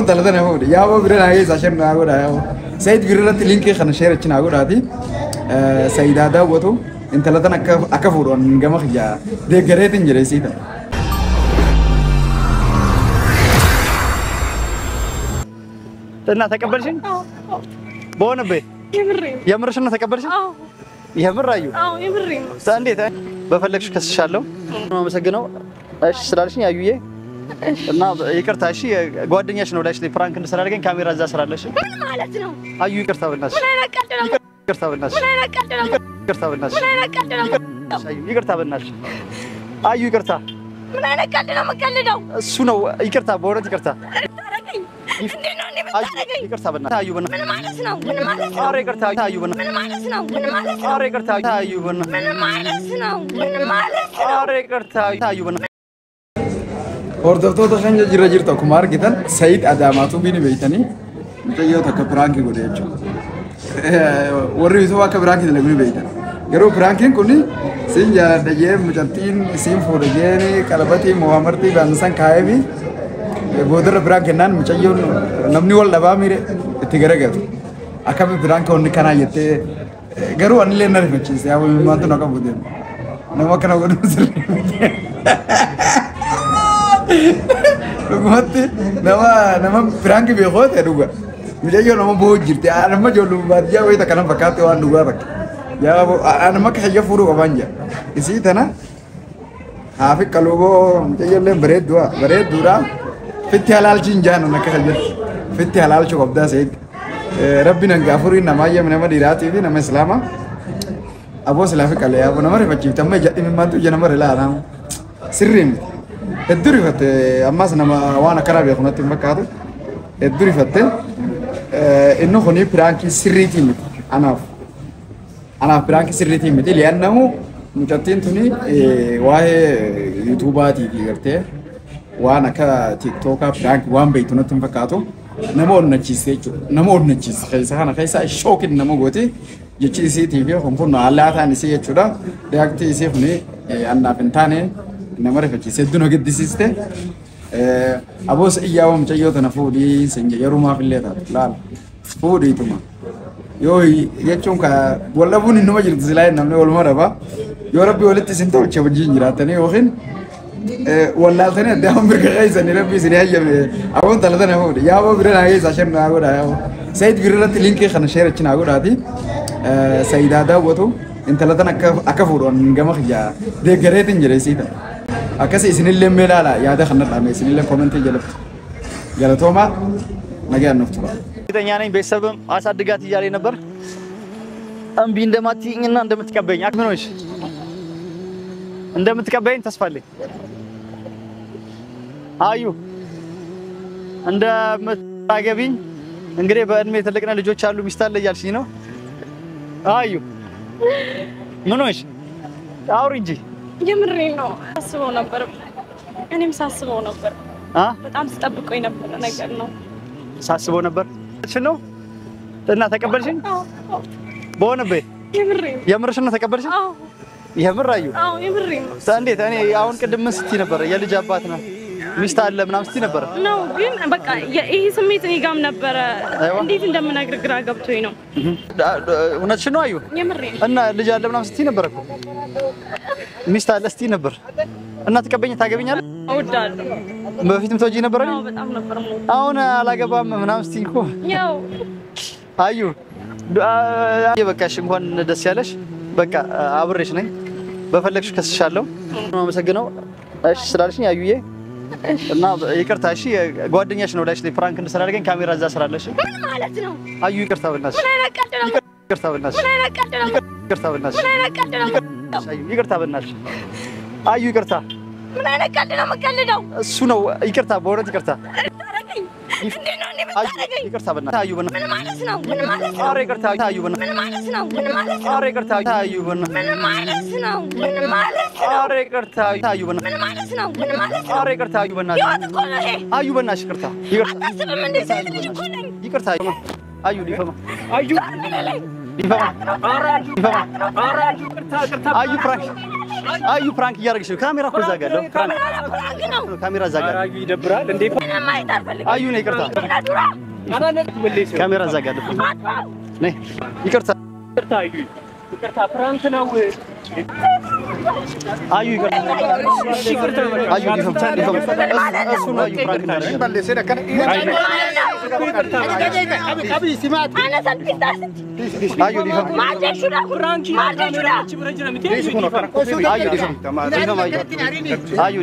أبون ثلاثة نهود يا أبو برنا هاي عشان نقول هاي سيد برنا تلينك خلنا شير تشنا نقول هذه سيد هذا وتو أنت ثلاثة أكفور عن جماعة يا ده قريت إن جلسيته تنا تكبرشين بونه بي يمرشنا تكبرشين يمر رايو يمرين ساندي ثاني بفلكش كسشالو ما مسجنو ايش سرالشني አዩዬ እና ይቅርታ እሺ ጓደኛሽ ነው ላይሽ ፍራንክ እንደሰራልከኝ ካሜራ እዛ ሰራለሽ ምን ማለት ነው አዩ ይቅርታ በእናትሽ ይቅርታ በእናትሽ ይቅርታ በእናትሽ ይቅርታ በእናትሽ አዩ ይቅርታ ምን አይነት ቀልድ ነው የምትቀልደው እሱ ነው ይቅርታ በእውነት ይቅርታ እንዴት ነው እንደምታረገኝ ይቅርታ በእናትሽ አዩ በእናትሽ ምን ማለት ነው ምን ማለት ነው አረ ይቅርታ አዩ በእናትሽ ምን ማለት ነው ምን ማለት ነው አረ ይቅርታ አዩ በእናትሽ ምን ማለት ነው ምን ማለት ነው አረ ይቅርታ አዩ በእናትሽ hordoftoota keenya jirta akkuma argitan Said Adamaatu bini beeytanii mucayyoo takka piraanki godhe jechuudha. Warri isoo akka piraanki dalaguu beeytan. Garuu piraankiin kun siin jaaladhee mucattiin siin fuudhee qalabatii Muhammadii baansan kaayee boodarra piraanki kennaan mucayyoon namni wal dhabaa miire itti garagalu. Akkami piraanki onni kanaa jettee garuu anillee na rifachiise yaa maantu na qabu deemu. Nama kana godhu sirrii. Rumatti nama piraanki beekoote dhuga. Mucayyoo nama boo jirti. Nama ijoollee baadiyyaa wayita kana fakkaatti waan dhugaa bakka. Yaa nama kayya fuudhu qaban jira. Isii tana haafi qaluboo mucayyoolleen bareedduudha. Fitti halaalchiin jaanu akka jirti. Fitti halaalchuu qabdaa seeti. Rabbi nan gaafurii nama ayyam nama dhiiraatii fi nama islaamaa. Aboo silaafi qalee aboo nama rifachiifte amma imimmaantu ija nama rilaalaa. Sirrii miti. Hedduu rifatte ammas nama waan akkana beeku natti hin fakkaatu. Hedduu rifatte inni kuni piraankii sirriitii miti anaaf piraankii sirriitii miti li'aannamu mucattiin tuni waa'ee yuutuubaatii fi gartee waan akka tiiktookaa piraankii waan beektu natti hin fakkaatu. Nama onnachiise jechuudha. Nama onnachiise keessa kana keessa shookin nama gooti jechi isiitii fi kun allaataan isii jechuudha. Reaaktii isii kuni annaaf hin taane nama rifachiise hedduu na gaddisiiste. Aboos iyyaawwa mucayyoo tana fuudhii senja yerumaaf illee taatu laala fuudhiituma yoo jechuun ka waldhabuun innuma jirti silaa namni waluma dhaba yoo rabbi walitti isin tolche wajjin jiraatanii yookiin wallaaltanii addaama mirga keessanii rabbi isin hayyame aboon talata na fuudhi yaaboo bira naa keessa shan naa godha yaaboo Said birratti linkii kana sheerachi naa godhaati Sayidaa daawwatu intalatan akka fuudhan gama kiyyaa deeggareetiin jedhe siita. Akkasii isinillee meelaala yaada kana dhaame isinillee komentii jalatti galatooma nagaan nuuf tura. እርግጠኛ ነኝ ቤተሰብም አሳድጋት እያለኝ ነበር እምቢ እንደማትይኝና እንደምትቀበይኝ ምን ሆነሽ እንደምትቀበይኝ ተስፋ አለኝ አዩ እንደምታገቢኝ እንግዲህ በእድሜ ትልቅ ነን ልጆች አሉ ሚስት አለ እያልሽኝ ነው አዩ ምን ሆነሽ አውሪ እንጂ የምሬን ነው ሳስበው ነበር እኔም ሳስበው ነበር በጣም ስጠብቀው ነበር ነገር ነው ሳስበው ነበር እሺ ነው እና ተቀበልሽኝ በሆነ በይ የምርሽና ተቀበልሽኝ የምር አዩ የምሬን ነው እንዴት እኔ አሁን ቅድም ስትይ ነበር የልጅ አባት ነው ሚስት አለ ምናምን ስትይ ነበር ነው ግን በቃ ይሄ ስሜት እኔ ጋም ነበር እንዴት እንደምነግር ግራ ገብቶኝ ነው እውነትሽ ነው አዩ የምሬን እና ልጅ አለ ምናምን ስትይ ነበር እኮ ሚስት አለ ስትይ ነበር እና ታገቢኛለህ እወዳለሁ በፊትም ተወጂ ነበር አዎ በጣም ነበር አሁን አላገባም ምናምን ስትይ እኮ ያው አዩ በቃሽ እንኳን ደስ ያለሽ በቃ አብሬሽ ነኝ በፈለግሽ ከስሻለሁ ማመሰግነው እሺ ስላልሽኝ አዩዬ እና ይቅርታ እሺ ጓደኛሽ ነው ላይሽ ፍራንክ እንደሰራልከኝ ካሜራ እዛ ሰራለሽ ምን ማለት ነው አዩ ይቅርታ በእናትሽ ይቅርታ በእናትሽ ይቅርታ በእናትሽ ይቅርታ በእናትሽ አዩ ይቅርታ ምን አይነት ቀልድ ነው የምትቀልደው እሱ ነው ይቅርታ በእውነት ይቅርታ እንዴት ነው እንደምታረገኝ ይቅርታ በእናትሽ አዩ በእናትሽ ምን ማለት ነው ምን ማለት ነው አረ ይቅርታ አዩ በእናትሽ ምን ማለት ነው ምን ማለት ነው አረ ይቅርታ አዩ በእናትሽ ምን ማለት ነው ምን ማለት ነው አረ ይቅርታ አዩ በእናትሽ ምን ማለት ነው ምን ማለት ነው አረ ይቅርታ አዩ በእናትሽ አዩ በእናትሽ ይቅርታ አታስብም እንዴ ሴት ልጅ እኮ ነኝ ይቅርታ አዩ ሊፈማ አዩ አዩ ፍራንክ እያደረግሽ ካሜራ እኮ እዛ ጋር አለው ካሜራ እዛ ጋር አዩ ይደብራል እንዴ አዩ ነው ይቅርታ ካሜራ እዛ ጋር ነይ ይቅርታ ፍራንክ ነው አዩ ይቅርታ አዩ እሱ ነው አዩ ፍራንክ ነው አዩ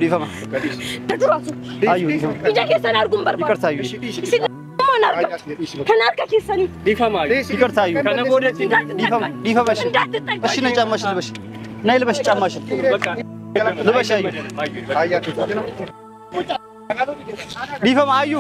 كنارك كيسني ديفما ይቅርታ አዩ كان بودت ዲፈማ እሺ ነይ ጫማሽ ልበሽ ነይ ልበሽ ጫማሽ በቃ ልበሽ አዩ ዲፈማ አዩ